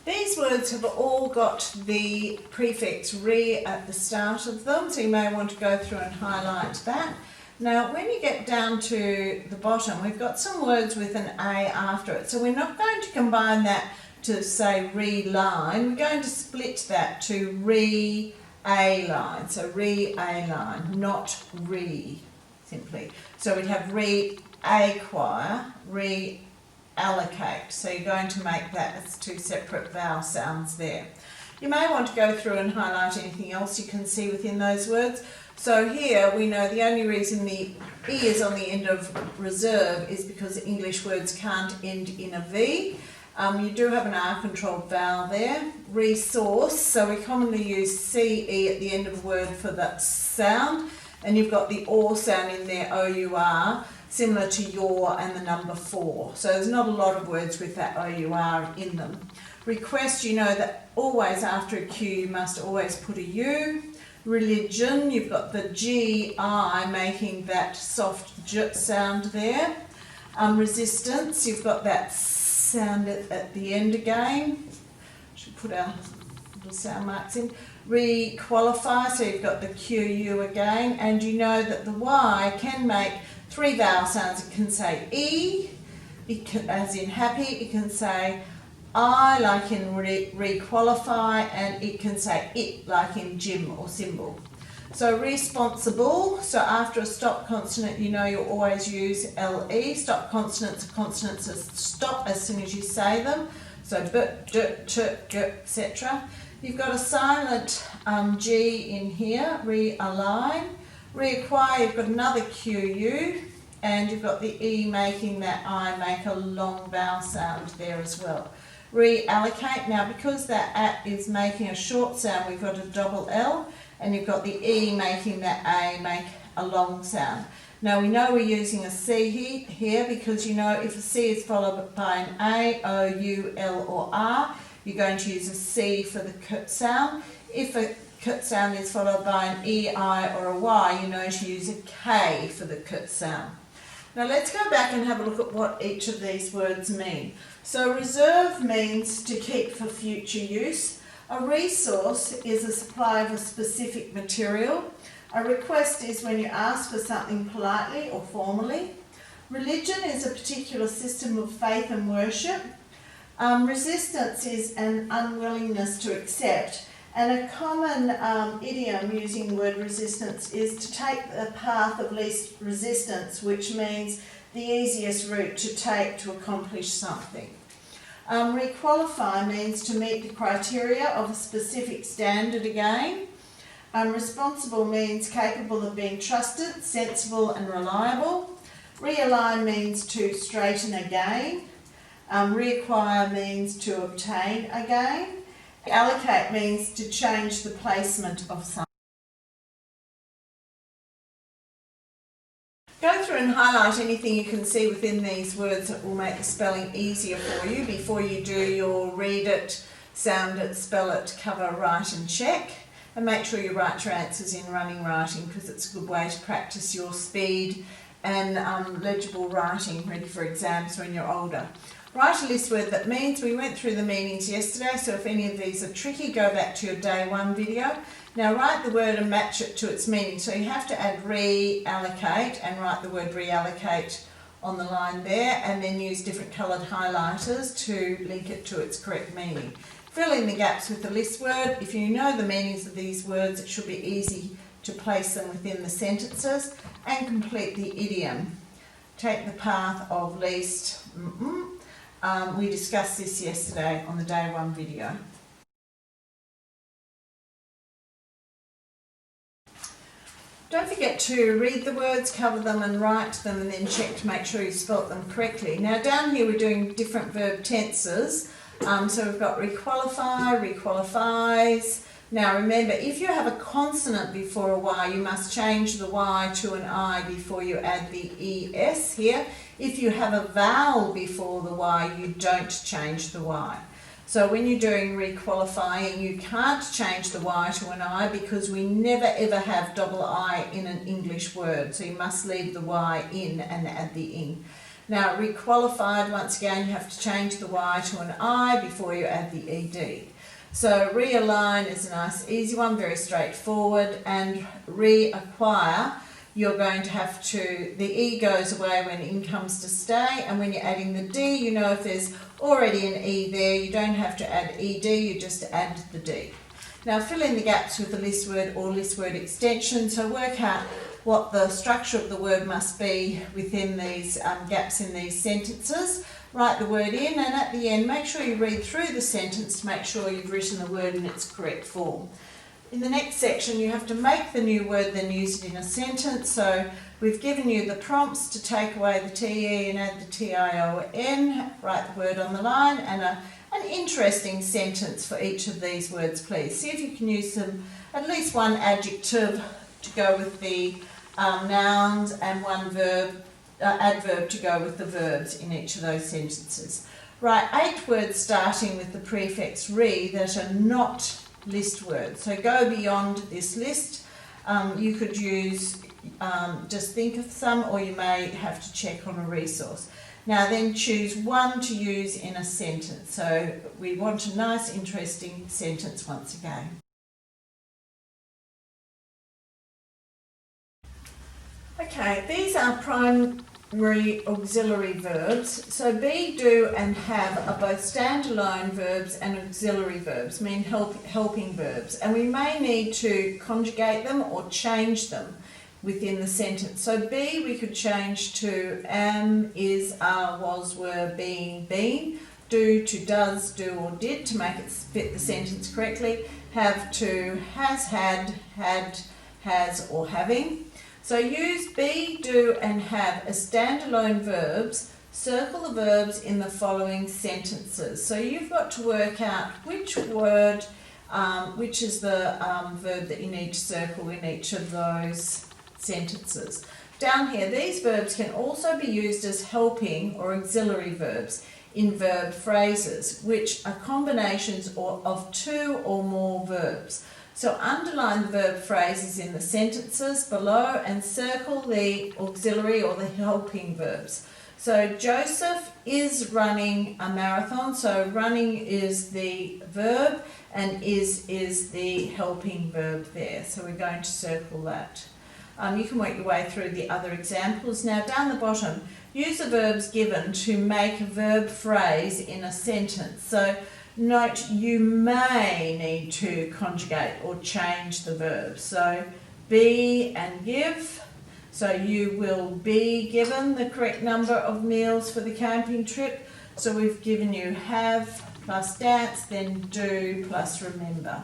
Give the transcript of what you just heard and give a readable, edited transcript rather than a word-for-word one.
These words have all got the prefix re at the start of them, so you may want to go through and highlight that. Now, when you get down to the bottom, we've got some words with an A after it. So we're not going to combine that to say re-line. We're going to split that to re-A-line. So re-A-line, not re, simply. So we'd have re-acquire, re-allocate. So you're going to make that as two separate vowel sounds there. You may want to go through and highlight anything else you can see within those words. So here we know the only reason the E is on the end of reserve is because English words can't end in a V. You do have an R-controlled vowel there. Resource, so we commonly use CE at the end of a word for that sound. And you've got the OR sound in there, OUR, similar to your and the number 4. So there's not a lot of words with that OUR in them. Request, you know that always after a Q you must always put a U. Religion, you've got the GI making that soft J sound there. Resistance, you've got that sound at the end again. Should put our little sound marks in. Requalify, so you've got the QU again, and you know that the Y can make 3 vowel sounds. It can say E, as in happy, it can say I like in requalify, and it can say it like in gym or symbol. So responsible, so after a stop consonant you know you'll always use LE. Stop consonants are consonants that stop as soon as you say them. So b, d, ch, g, etc. You've got a silent G in here, realign. Reacquire, you've got another QU, and you've got the E making that I make a long vowel sound there as well. Reallocate, now because that at is making a short sound, we've got a double L, and you've got the E making that A make a long sound. Now we know we're using a C here because you know if a C is followed by an A, O, U, L or R, you're going to use a C for the K sound. If a K sound is followed by an E, I or a Y, you know to use a K for the K sound. Now let's go back and have a look at what each of these words mean. So reserve means to keep for future use. A resource is a supply of a specific material. A request is when you ask for something politely or formally. Religion is a particular system of faith and worship. Resistance is an unwillingness to accept. And a common idiom using the word resistance is to take the path of least resistance, which means the easiest route to take to accomplish something. Requalify means to meet the criteria of a specific standard again. Responsible means capable of being trusted, sensible and reliable. Realign means to straighten again. Reacquire means to obtain again. Allocate means to change the placement of something. Go through and highlight anything you can see within these words that will make the spelling easier for you before you do your read it, sound it, spell it, cover, write and check. And make sure you write your answers in running writing because it's a good way to practice your speed and legible writing ready for exams when you're older. Write a list word that means. We went through the meanings yesterday, so if any of these are tricky, go back to your day 1 video. Now write the word and match it to its meaning. So you have to add reallocate and write the word reallocate on the line there, and then use different coloured highlighters to link it to its correct meaning. Fill in the gaps with the list word. If you know the meanings of these words, it should be easy to place them within the sentences, and complete the idiom. Take the path of least. We discussed this yesterday on the day 1 video. Don't forget to read the words, cover them and write them, and then check to make sure you spelt them correctly. Now down here we're doing different verb tenses. So we've got requalify, requalifies. Now remember, if you have a consonant before a Y, you must change the Y to an I before you add the ES here. If you have a vowel before the Y, you don't change the Y. So when you're doing requalifying, you can't change the Y to an I because we never ever have double I in an English word. So you must leave the Y in and add the ing. Now, requalified, once again, you have to change the Y to an I before you add the ED. So realign is a nice easy one, very straightforward, and reacquire, you're going to have to, the E goes away when in comes to stay, and when you're adding the D, you know if there's already an E there, you don't have to add ED, you just add the D. Now fill in the gaps with a list word or list word extension, so work out what the structure of the word must be within these gaps in these sentences. Write the word in, and at the end make sure you read through the sentence to make sure you've written the word in its correct form. In the next section you have to make the new word, then use it in a sentence. So we've given you the prompts to take away the TE and add the TION, write the word on the line, and an interesting sentence for each of these words, please. See if you can use at least one adjective to go with the nouns and one adverb to go with the verbs in each of those sentences. Write 8 words starting with the prefix re that are not list words. So go beyond this list. You could use, just think of some, or you may have to check on a resource. Now then choose one to use in a sentence. So we want a nice, interesting sentence once again. Okay, these are primary auxiliary verbs. So be, do and have are both standalone verbs and auxiliary verbs, mean helping verbs. And we may need to conjugate them or change them within the sentence. So be we could change to am, is, are, was, were, being, been. Do to does, do or did to make it fit the sentence correctly. Have to has, had, has or having. So use be, do and have as standalone verbs. Circle the verbs in the following sentences. So you've got to work out which word, which is the verb that you need to circle in each of those sentences. Down here, these verbs can also be used as helping or auxiliary verbs in verb phrases, which are combinations of 2 or more verbs. So underline the verb phrases in the sentences below and circle the auxiliary or the helping verbs. So Joseph is running a marathon. So running is the verb and is the helping verb there. So we're going to circle that. You can work your way through the other examples. Now down the bottom, use the verbs given to make a verb phrase in a sentence. So note you may need to conjugate or change the verbs. So be and give. So you will be given the correct number of meals for the camping trip. So we've given you have plus dance, then do plus remember.